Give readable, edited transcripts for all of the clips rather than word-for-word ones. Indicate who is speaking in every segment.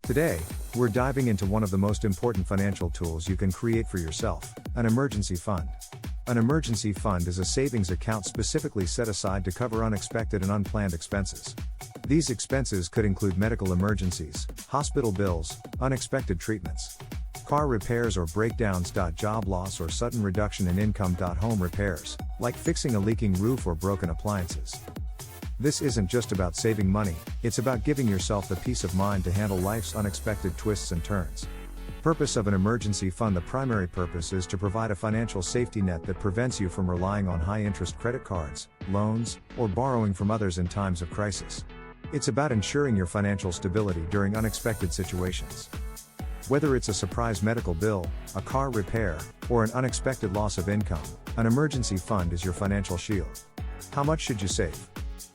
Speaker 1: Today, we're diving into one of the most important financial tools you can create for yourself, an emergency fund. An emergency fund is a savings account specifically set aside to cover unexpected and unplanned expenses. These expenses could include medical emergencies, hospital bills, unexpected treatments, car repairs or breakdowns. Job loss or sudden reduction in income. Home repairs, like fixing a leaking roof or broken appliances. This isn't just about saving money, it's about giving yourself the peace of mind to handle life's unexpected twists and turns. Purpose of an emergency fund: the primary purpose is to provide a financial safety net that prevents you from relying on high-interest credit cards, loans, or borrowing from others in times of crisis. It's about ensuring your financial stability during unexpected situations. Whether it's a surprise medical bill, a car repair, or an unexpected loss of income, an emergency fund is your financial shield. How much should you save?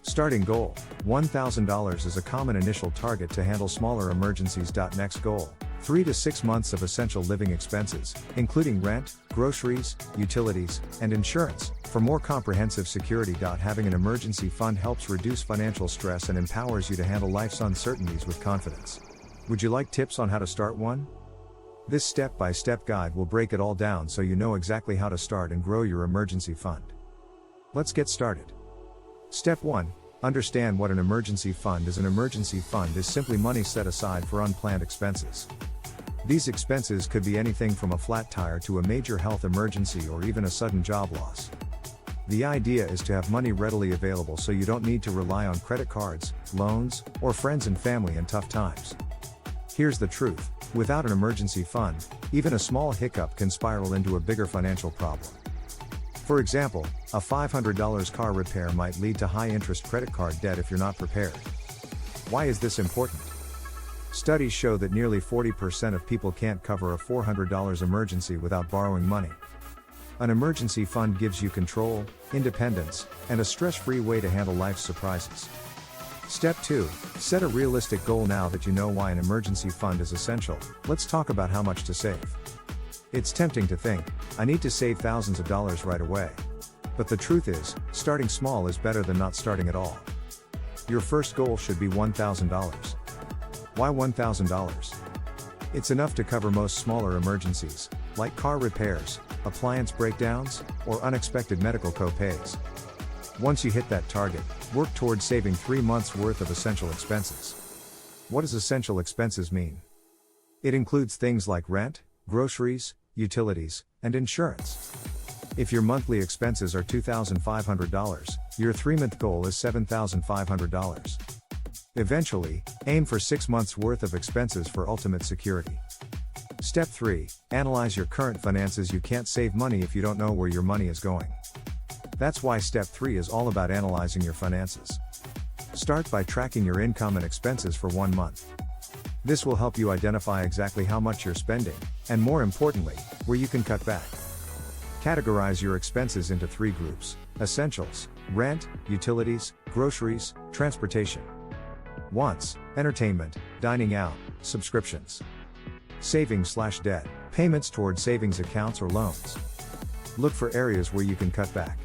Speaker 1: Starting goal: $1,000 is a common initial target to handle smaller emergencies. Next goal: 3 to 6 months of essential living expenses, including rent, groceries, utilities, and insurance, for more comprehensive security. Having an emergency fund helps reduce financial stress and empowers you to handle life's uncertainties with confidence. Would you like tips on how to start one? This step-by-step guide will break it all down so you know exactly how to start and grow your emergency fund. Let's get started. Step 1. Understand what an emergency fund is. An emergency fund is simply money set aside for unplanned expenses. These expenses could be anything from a flat tire to a major health emergency or even a sudden job loss. The idea is to have money readily available so you don't need to rely on credit cards, loans, or friends and family in tough times. Here's the truth: without an emergency fund, even a small hiccup can spiral into a bigger financial problem. For example, a $500 car repair might lead to high-interest credit card debt if you're not prepared. Why is this important? Studies show that nearly 40% of people can't cover a $400 emergency without borrowing money. An emergency fund gives you control, independence, and a stress-free way to handle life's surprises. Step 2. Set a realistic goal. Now that you know why an emergency fund is essential, let's talk about how much to save. It's tempting to think, I need to save thousands of dollars right away. But the truth is, starting small is better than not starting at all. Your first goal should be $1,000. Why $1,000? It's enough to cover most smaller emergencies, like car repairs, appliance breakdowns, or unexpected medical co-pays. Once you hit that target, work towards saving 3 months' worth of essential expenses. What does essential expenses mean? It includes things like rent, groceries, utilities, and insurance. If your monthly expenses are $2,500, your 3-month goal is $7,500. Eventually, aim for 6 months' worth of expenses for ultimate security. Step 3. Analyze your current finances. You can't save money if you don't know where your money is going. That's why Step 3 is all about analyzing your finances. Start by tracking your income and expenses for 1 month. This will help you identify exactly how much you're spending, and more importantly, where you can cut back. Categorize your expenses into 3 groups: essentials, rent, utilities, groceries, transportation. Wants: entertainment, dining out, subscriptions. Savings/debt: payments toward savings accounts or loans. Look for areas where you can cut back.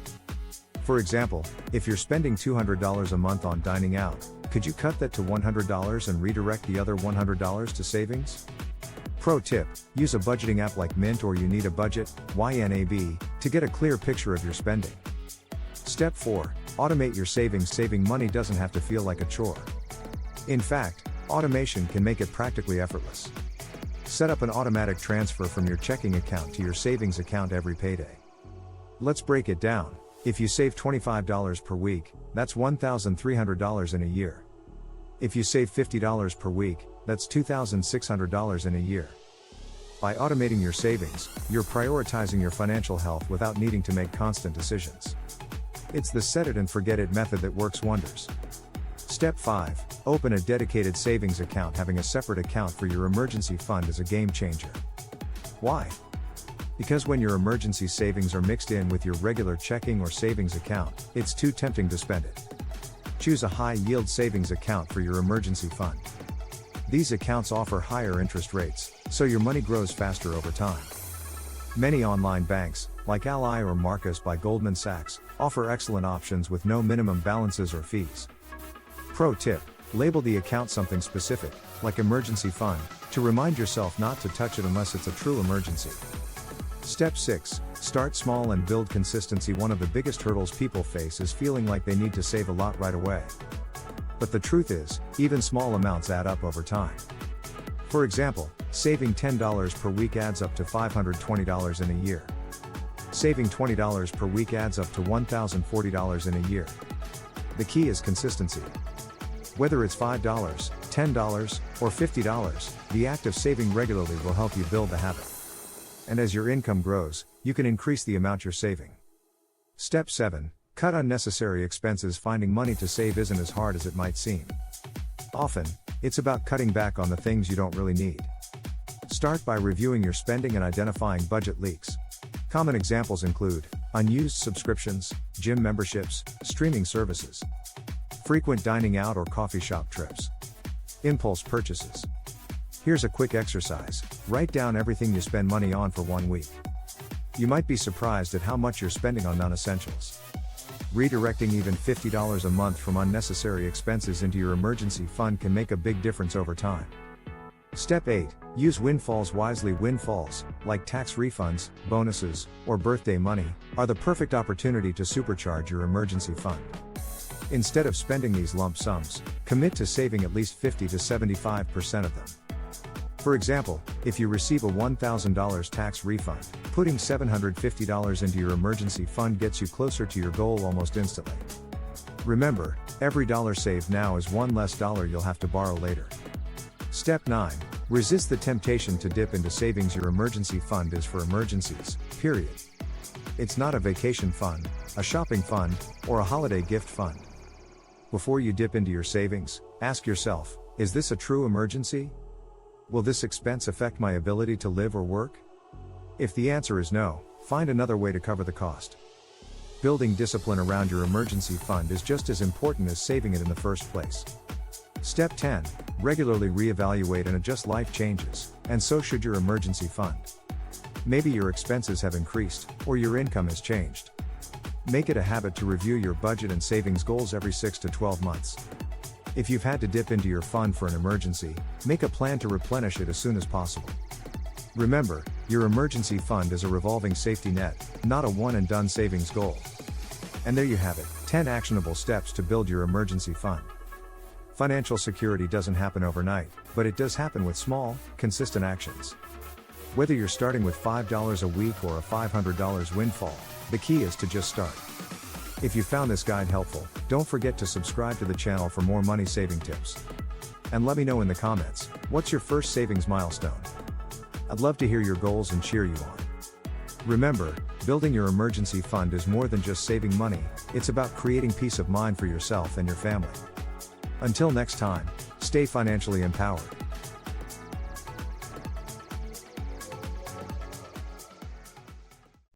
Speaker 1: For example, if you're spending $200 a month on dining out, could you cut that to $100 and redirect the other $100 to savings? Pro tip: use a budgeting app like Mint or You Need a Budget, YNAB, to get a clear picture of your spending. Step 4. Automate your savings. Saving money doesn't have to feel like a chore. In fact, automation can make it practically effortless. Set up an automatic transfer from your checking account to your savings account every payday. Let's break it down. If you save $25 per week, that's $1,300 in a year. If you save $50 per week, that's $2,600 in a year. By automating your savings, you're prioritizing your financial health without needing to make constant decisions. It's the set it and forget it method that works wonders. Step 5. Open a dedicated savings account. Having a separate account for your emergency fund is a game changer. Why? Because when your emergency savings are mixed in with your regular checking or savings account, it's too tempting to spend it. Choose a high-yield savings account for your emergency fund. These accounts offer higher interest rates, so your money grows faster over time. Many online banks, like Ally or Marcus by Goldman Sachs, offer excellent options with no minimum balances or fees. Pro tip: Label the account something specific, like emergency fund, to remind yourself not to touch it unless it's a true emergency. Step 6. Start small and build consistency. One of the biggest hurdles people face is feeling like they need to save a lot right away. But the truth is, even small amounts add up over time. For example, saving $10 per week adds up to $520 in a year. Saving $20 per week adds up to $1,040 in a year. The key is consistency. Whether it's $5, $10, or $50, the act of saving regularly will help you build the habit. And as your income grows, you can increase the amount you're saving. Step 7. Cut unnecessary expenses. Finding money to save isn't as hard as it might seem. Often, it's about cutting back on the things you don't really need. Start by reviewing your spending and identifying budget leaks. Common examples include unused subscriptions, gym memberships, streaming services, frequent dining out or coffee shop trips, impulse purchases. Here's a quick exercise. Write down everything you spend money on for 1 week. You might be surprised at how much you're spending on non-essentials. Redirecting even $50 a month from unnecessary expenses into your emergency fund can make a big difference over time. Step 8. Use windfalls wisely. Windfalls, like tax refunds, bonuses, or birthday money, are the perfect opportunity to supercharge your emergency fund. Instead of spending these lump sums, commit to saving at least 50 to 75% of them. For example, if you receive a $1,000 tax refund, putting $750 into your emergency fund gets you closer to your goal almost instantly. Remember, every dollar saved now is one less dollar you'll have to borrow later. Step 9. Resist the temptation to dip into savings. Your emergency fund is for emergencies, period. It's not a vacation fund, a shopping fund, or a holiday gift fund. Before you dip into your savings, ask yourself, is this a true emergency? Will this expense affect my ability to live or work? If the answer is no, find another way to cover the cost. Building discipline around your emergency fund is just as important as saving it in the first place. Step 10. Regularly reevaluate and adjust. Life changes, and so should your emergency fund. Maybe your expenses have increased, or your income has changed. Make it a habit to review your budget and savings goals every 6 to 12 months. If you've had to dip into your fund for an emergency, make a plan to replenish it as soon as possible. Remember, your emergency fund is a revolving safety net, not a one-and-done savings goal. And there you have it, 10 actionable steps to build your emergency fund. Financial security doesn't happen overnight, but it does happen with small, consistent actions. Whether you're starting with $5 a week or a $500 windfall, the key is to just start. If you found this guide helpful, don't forget to subscribe to the channel for more money saving tips. And let me know in the comments, what's your first savings milestone? I'd love to hear your goals and cheer you on. Remember, building your emergency fund is more than just saving money, it's about creating peace of mind for yourself and your family. Until next time, stay financially empowered.